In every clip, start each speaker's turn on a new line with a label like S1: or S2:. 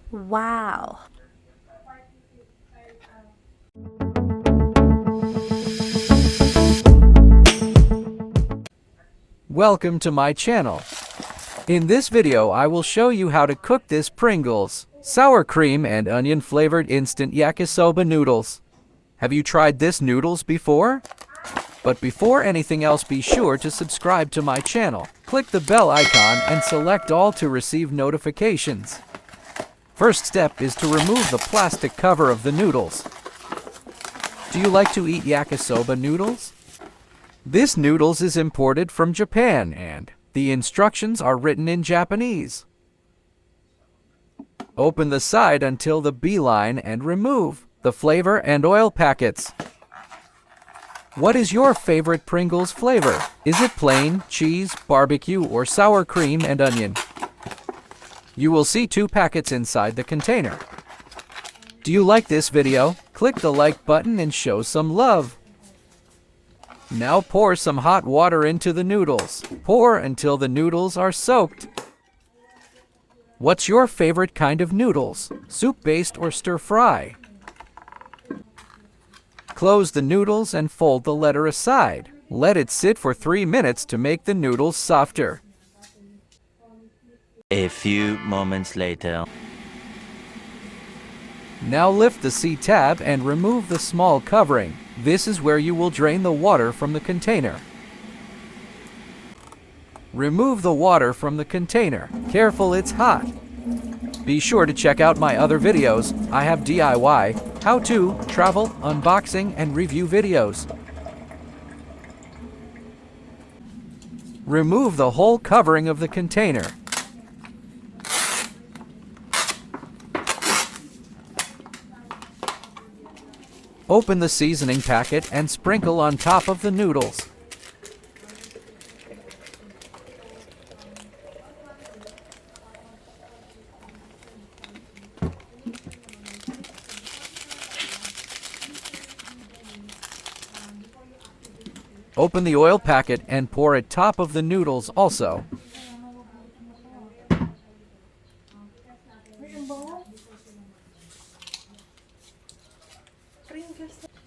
S1: Wow!
S2: Welcome to my channel. In this video I will show you how to cook this Pringles sour cream and onion flavored instant yakisoba noodles. Have you tried this noodles before? But before anything else, be sure to subscribe to my channel. Click the bell icon and select all to receive notifications. First step is to remove the plastic cover of the noodles. Do you like to eat yakisoba noodles? This noodles is imported from Japan and the instructions are written in Japanese. Open the side until the B-line and remove the flavor and oil packets. What is your favorite Pringles flavor? Is it plain, cheese, barbecue, or sour cream and onion? You will see 2 packets inside the container. Do you like this video? Click the like button and show some love. Now pour some hot water into the noodles. Pour until the noodles are soaked. What's your favorite kind of noodles? Soup-based or stir-fry? Close the noodles and fold the letter aside. Let it sit for 3 minutes to make the noodles softer.
S3: A few moments later.
S2: Now lift the C-tab and remove the small covering. This is where you will drain the water from the container. Remove the water from the container. Careful, it's hot. Be sure to check out my other videos. I have DIY, how-to, travel, unboxing, and review videos. Remove the whole covering of the container. Open the seasoning packet and sprinkle on top of the noodles. Open the oil packet and pour it top of the noodles also.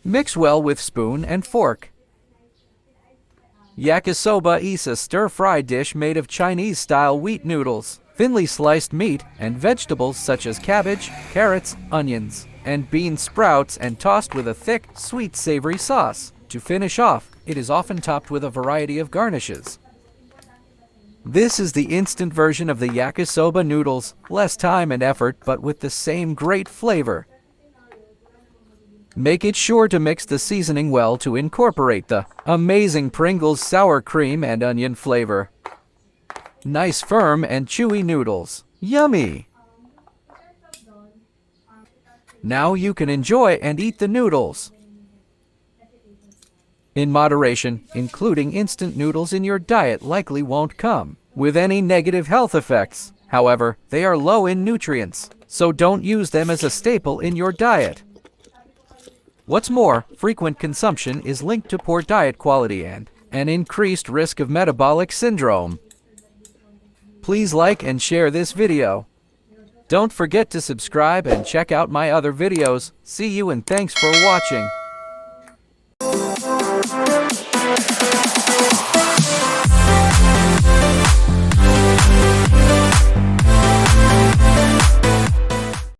S2: Mix well with spoon and fork. Yakisoba is a stir-fry dish made of Chinese-style wheat noodles, thinly sliced meat, and vegetables such as cabbage, carrots, onions, and bean sprouts, and tossed with a thick, sweet, savory sauce. To finish off, it is often topped with a variety of garnishes. This is the instant version of the yakisoba noodles, less time and effort but with the same great flavor. Make it sure to mix the seasoning well to incorporate the amazing Pringles sour cream and onion flavor. Nice firm and chewy noodles. Yummy! Now you can enjoy and eat the noodles. In moderation, including instant noodles in your diet likely won't come with any negative health effects. However, they are low in nutrients, so don't use them as a staple in your diet. What's more, frequent consumption is linked to poor diet quality and an increased risk of metabolic syndrome. Please like and share this video. Don't forget to subscribe and check out my other videos. See you and thanks for watching.